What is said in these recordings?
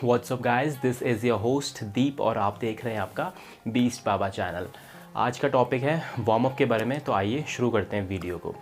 WhatsApp guys, this is your host Deep और आप देख रहे हैं आपका बीस्ट बाबा चैनल। आज का टॉपिक है वार्म अप के बारे में। तो आइए शुरू करते हैं वीडियो को।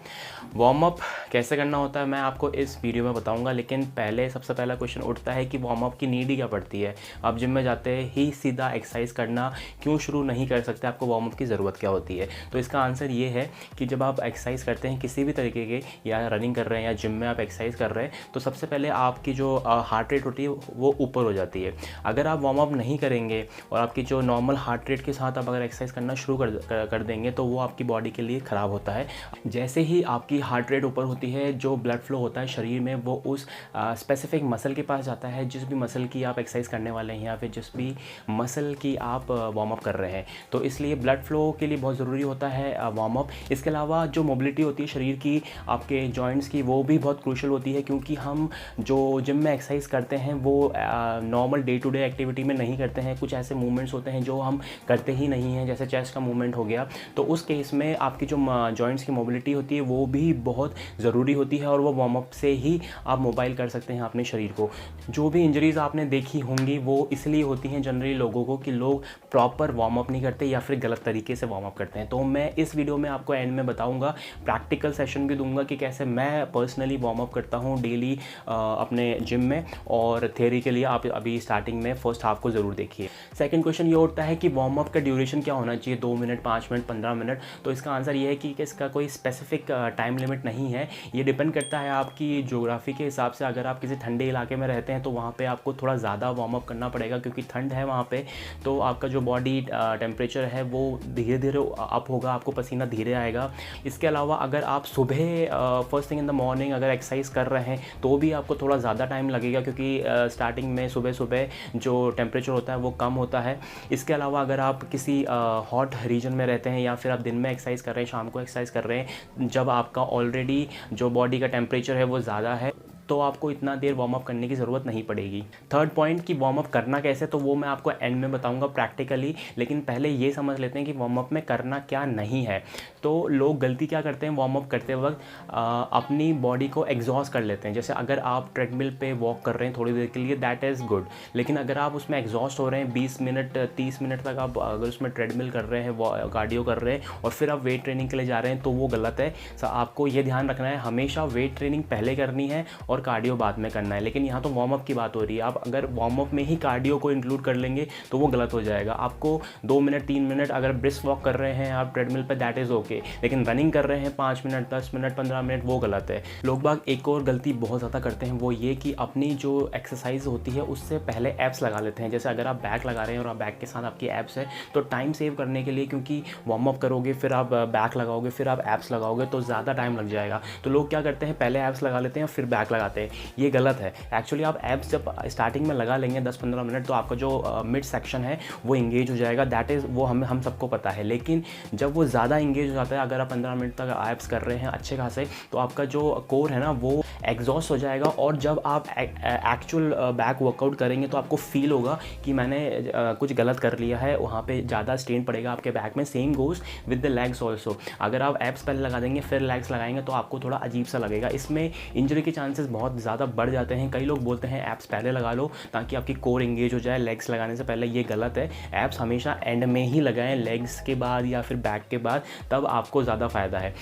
वार्म अप कैसे करना होता है मैं आपको इस वीडियो में बताऊंगा, लेकिन पहले सबसे पहला क्वेश्चन उठता है कि वार्म अप की नीड ही क्या पड़ती है। आप जिम में जाते ही सीधा एक्सरसाइज करना क्यों शुरू नहीं कर सकते, आपको वार्म अप की ज़रूरत क्या होती है। तो इसका आंसर ये है कि जब आप एक्सरसाइज करते हैं किसी भी तरीके के, या रनिंग कर रहे हैं या जिम में आप एक्सरसाइज कर रहे हैं, तो सबसे पहले आपकी जो हार्ट रेट होती है वो ऊपर हो जाती है। अगर आप वार्म अप नहीं करेंगे और आपकी जो नॉर्मल हार्ट रेट के साथ आप अगर एक्सरसाइज करना शुरू कर देंगे तो वो आपकी बॉडी के लिए ख़राब होता है। जैसे ही आपकी हार्ट रेट ऊपर होती है, जो ब्लड फ्लो होता है शरीर में वो उस स्पेसिफिक मसल के पास जाता है, जिस भी मसल की आप एक्सरसाइज करने वाले हैं या फिर जिस भी मसल की आप वार्म अप कर रहे हैं। तो इसलिए ब्लड फ्लो के लिए बहुत ज़रूरी होता है वार्म अप। इसके अलावा जो मोबिलिटी होती है शरीर की, आपके जॉइंट्स की, वो भी बहुत क्रूशल होती है, क्योंकि हम जो जिम में एक्सरसाइज करते हैं वो normal day to day activity में नहीं करते हैं। कुछ ऐसे मूवमेंट्स होते हैं जो हम करते ही नहीं हैं, जैसे चेस्ट का मूवमेंट हो गया। तो उस केस में आपकी जो जॉइंट्स की मोबिलिटी होती है वो भी बहुत ज़रूरी होती है, और वो वार्म अप से ही आप मोबाइल कर सकते हैं अपने शरीर को। जो भी इंजरीज़ आपने देखी होंगी वो इसलिए होती हैं जनरली लोगों को कि लोग प्रॉपर वार्म अप नहीं करते या फिर गलत तरीके से वार्म अप करते हैं। तो मैं इस वीडियो में आपको एंड में बताऊंगा, प्रैक्टिकल सेशन भी दूंगा कि कैसे मैं पर्सनली वार्म अप करता हूं डेली अपने जिम में। और थियरी के लिए आप अभी स्टार्टिंग में फर्स्ट हाफ को ज़रूर देखिए। सेकंड क्वेश्चन ये उठता है कि वार्म अप का ड्यूरेशन क्या होना चाहिए, 2 मिनट, 5 मिनट, 15 मिनट। तो इसका आंसर ये है कि इसका कोई स्पेसिफिक टाइम लिमिट नहीं है। ये डिपेंड करता है आपकी ज्योग्राफी के हिसाब से। अगर आप किसी ठंडे इलाके में रहते हैं तो वहाँ पे आपको थोड़ा ज़्यादा वार्म अप करना पड़ेगा, क्योंकि ठंड है वहाँ पे। तो आपका जो बॉडी टेम्परेचर है वो धीरे धीरे अप होगा, आपको पसीना धीरे आएगा। इसके अलावा अगर आप सुबह first thing in the morning अगर एक्सरसाइज कर रहे हैं तो भी आपको थोड़ा ज़्यादा टाइम लगेगा, क्योंकि स्टार्टिंग में सुबह सुबह जो टेम्परेचर होता है वो कम होता है। इसके अलावा अगर आप किसी हॉट रीजन में रहते हैं या फिर आप दिन में एक्सरसाइज कर रहे हैं, शाम को एक्सरसाइज कर रहे हैं, जब आपका ऑलरेडी जो बॉडी का टेम्परेचर है वो ज़्यादा है, तो आपको इतना देर वार्म अप करने की ज़रूरत नहीं पड़ेगी। थर्ड पॉइंट कि वार्म अप करना कैसे, तो वो मैं आपको एंड में बताऊंगा प्रैक्टिकली। लेकिन पहले ये समझ लेते हैं कि वार्म अप में करना क्या नहीं है। तो लोग गलती क्या करते हैं, वार्म अप करते वक्त अपनी बॉडी को एग्जॉस्ट कर लेते हैं। जैसे अगर आप ट्रेडमिल पे वॉक कर रहे हैं थोड़ी देर के लिए, दैट इज़ गुड। लेकिन अगर आप उसमें एग्जॉस्ट हो रहे हैं 20 मिनट 30 मिनट तक आप अगर उसमें ट्रेडमिल कर रहे हैं, कार्डियो कर रहे हैं, और फिर आप वेट ट्रेनिंग के लिए जा रहे हैं, तो वो गलत है। आपको ये ध्यान रखना है हमेशा वेट ट्रेनिंग पहले करनी है और कार्डियो बाद में करना है। लेकिन यहाँ तो वार्म अप की बात हो रही है। आप अगर वार्म अप में ही कार्डियो को इंक्लूड कर लेंगे तो वो गलत हो जाएगा। आपको 2 मिनट 3 मिनट अगर ब्रिस्क वॉक कर रहे हैं आप ट्रेडमिल पे, दैट इज़ ओके। लेकिन रनिंग कर रहे हैं 5 मिनट 10 मिनट 15 मिनट, वो गलत है। लोग बाग एक और गलती बहुत ज़्यादा करते हैं, वो ये कि अपनी जो एक्सरसाइज होती है उससे पहले एप्स लगा लेते हैं। जैसे अगर आप बैक लगा रहे हैं और आप बैक के साथ आपकी एप्स है, तो टाइम सेव करने के लिए, क्योंकि वार्म अप करोगे फिर आप बैक लगाओगे फिर आप एप्स लगाओगे तो ज़्यादा टाइम लग जाएगा। तो लोग क्या करते हैं, पहले एप्स लगा लेते हैं फिर बैक लगाते हैं। ये गलत है। एक्चुअली आप एप्स जब स्टार्टिंग में लगा लेंगे 10-15 मिनट, तो आपका जो मिड सेक्शन है वो इंगेज हो जाएगा, दैट इज़ वो हम सबको पता है। लेकिन जब वो ज़्यादा इंगेज हो जाता है, अगर आप 15 मिनट तक एप्स कर रहे हैं अच्छे खासे, तो आपका जो कोर है ना वो एग्जॉस्ट हो जाएगा। और जब आप एक्चुअल बैक वर्कआउट करेंगे तो आपको फील होगा कि मैंने कुछ गलत कर लिया है, वहाँ पे ज़्यादा स्ट्रेन पड़ेगा आपके बैक में। Same goes with the legs also. अगर आप एप्स पहले लगा देंगे फिर लेग्स लगाएंगे तो आपको थोड़ा अजीब सा लगेगा। इसमें इंजरी के चांसेस बहुत ज़्यादा बढ़ जाते हैं। कई लोग बोलते हैं एप्स पहले लगा लो ताकि आपकी कोर इंगेज हो जाए लेग्स लगाने से पहले, ये गलत है। एप्स हमेशा एंड में ही लगाएं, लेग्स के बाद या फिर बैक के बाद, तब आपको ज़्यादा फ़ायदा है।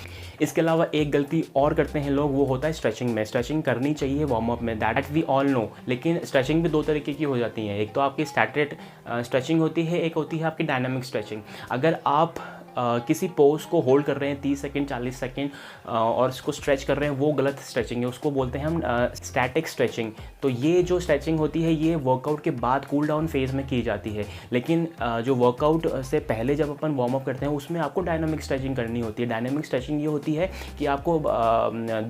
इसके अलावा एक गलती और करते हैं लोग, वो होता है स्ट्रेचिंग में। स्ट्रेचिंग करनी चाहिए वार्म अप में, दैट वी ऑल नो। लेकिन स्ट्रेचिंग भी 2 तरीके की हो जाती हैं। एक तो आपकी स्टैटिक स्ट्रेचिंग होती है, एक होती है आपकी डायनामिक स्ट्रेचिंग। अगर आप किसी पोज को होल्ड कर रहे हैं 30 सेकंड 40 सेकंड और उसको स्ट्रेच कर रहे हैं, वो गलत स्ट्रेचिंग है, उसको बोलते हैं हम स्टैटिक स्ट्रेचिंग। तो ये जो स्ट्रेचिंग होती है ये वर्कआउट के बाद कूल डाउन फेज़ में की जाती है। लेकिन जो वर्कआउट से पहले जब अपन वार्म अप करते हैं उसमें आपको डायनामिक स्ट्रेचिंग करनी होती है। डायनामिक स्ट्रेचिंग ये होती है कि आपको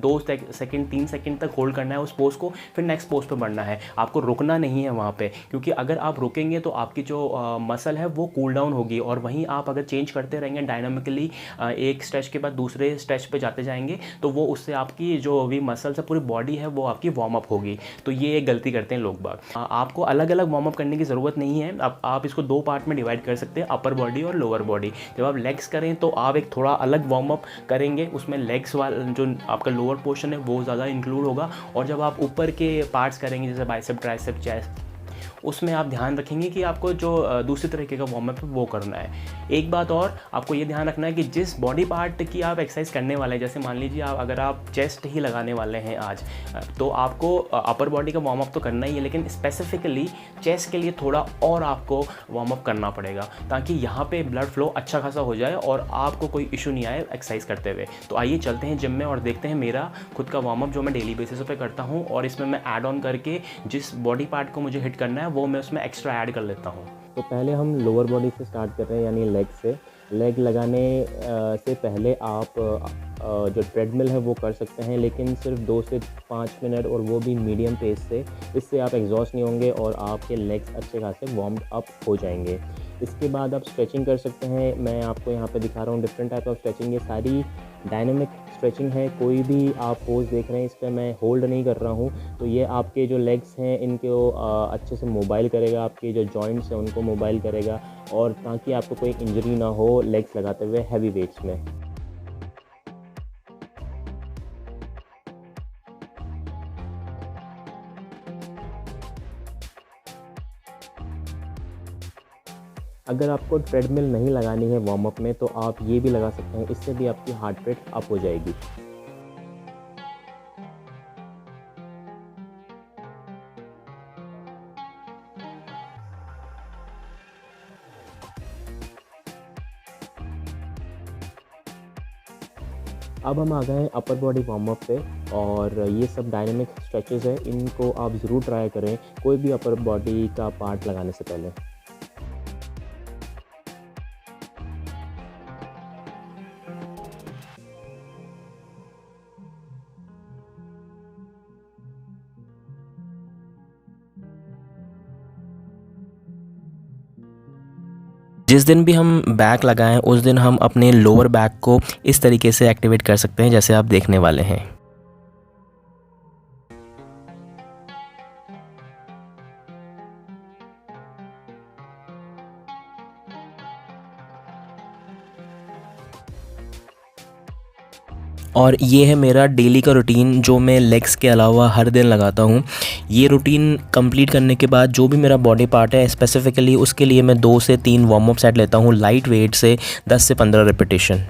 2 सेकंड 3 सेकंड तक होल्ड करना है उस पोज को, फिर नेक्स्ट पोज पर बढ़ना है, आपको रुकना नहीं है वहाँ पे। क्योंकि अगर आप रुकेंगे तो आपकी जो मसल है वो कूल डाउन होगी, और वहीं आप अगर चेंज करते रहेंगे डायनामिकली, एक स्ट्रेच के बाद दूसरे स्ट्रेच पे जाते जाएंगे, तो वो उससे आपकी जो भी मसल्स है पूरी बॉडी है वो आपकी वार्म अप होगी। तो ये एक गलती करते हैं लोग बाग। आपको अलग अलग वार्म अप करने की ज़रूरत नहीं है। आप इसको 2 पार्ट में डिवाइड कर सकते हैं, अपर बॉडी और लोअर बॉडी। जब आप लेग्स करें तो आप एक थोड़ा अलग वार्म अप करेंगे, उसमें लेग्स वाला जो आपका लोअर पोर्शन है वो ज़्यादा इंक्लूड होगा। और जब आप ऊपर के पार्ट्स करेंगे जैसे बाइसेप ट्राइसेप चेस्ट, उसमें आप ध्यान रखेंगे कि आपको जो दूसरी तरीके का वार्म अप है वो करना है। एक बात और आपको ये ध्यान रखना है कि जिस बॉडी पार्ट की आप एक्सरसाइज करने वाले हैं, जैसे मान लीजिए अगर आप चेस्ट ही लगाने वाले हैं आज, तो आपको अपर बॉडी का वार्म अप तो करना ही है, लेकिन स्पेसिफिकली चेस्ट के लिए थोड़ा और आपको वार्म अप करना पड़ेगा ताकि यहाँ पे ब्लड फ्लो अच्छा खासा हो जाए और आपको कोई इशू नहीं आए एक्सरसाइज करते हुए। तो आइए चलते हैं जिम में और देखते हैं मेरा खुद का वार्म अप जो मैं डेली बेसिस पे करता हूँ, और इसमें मैं ऐड ऑन करके जिस बॉडी पार्ट को मुझे हिट करना है वो मैं उसमें एक्स्ट्रा ऐड कर लेता हूँ। तो पहले हम लोअर बॉडी से स्टार्ट कर रहे हैं, यानी लेग से। लेग लगाने से पहले आप जो ट्रेडमिल है वो कर सकते हैं, लेकिन सिर्फ 2 से 5 मिनट, और वो भी मीडियम पेस से। इससे आप एग्जॉस्ट नहीं होंगे और आपके लेग्स अच्छे खासे वार्म अप हो जाएंगे। इसके बाद आप स्ट्रेचिंग कर सकते हैं। मैं आपको यहाँ पे दिखा रहा हूँ डिफरेंट टाइप ऑफ स्ट्रेचिंग। ये सारी डायनामिक स्ट्रेचिंग है। कोई भी आप पोज देख रहे हैं, इस पर मैं होल्ड नहीं कर रहा हूँ। तो ये आपके जो लेग्स हैं इनको अच्छे से मोबाइल करेगा, आपके जो जॉइंट्स हैं उनको मोबाइल करेगा, और ताकि आपको कोई इंजरी ना हो लेग्स लगाते हुए हैवी वेट्स में। अगर आपको ट्रेडमिल नहीं लगानी है वार्म अप में, तो आप ये भी लगा सकते हैं। इससे भी आपकी हार्ट रेट अप हो जाएगी। अब हम आ गए हैं अपर बॉडी वार्म अप पे, और ये सब डायनामिक स्ट्रेचेस है। इनको आप ज़रूर ट्राई करें कोई भी अपर बॉडी का पार्ट लगाने से पहले। जिस दिन भी हम बैक लगाएं उस दिन हम अपने लोअर बैक को इस तरीके से एक्टिवेट कर सकते हैं जैसे आप देखने वाले हैं। और ये है मेरा डेली का रूटीन जो मैं लेग्स के अलावा हर दिन लगाता हूँ। ये रूटीन कंप्लीट करने के बाद जो भी मेरा बॉडी पार्ट है स्पेसिफिकली उसके लिए मैं 2 से 3 वार्म अप सेट लेता हूँ लाइट वेट से 10 से 15 रिपीटेशन।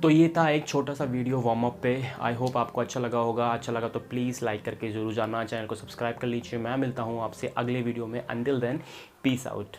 तो ये था एक छोटा सा वीडियो वार्म अप पे। आई होप आपको अच्छा लगा होगा। अच्छा लगा तो प्लीज़ लाइक करके ज़रूर जाना, चैनल को सब्सक्राइब कर लीजिए। मैं मिलता हूँ आपसे अगले वीडियो में। Until then, peace out.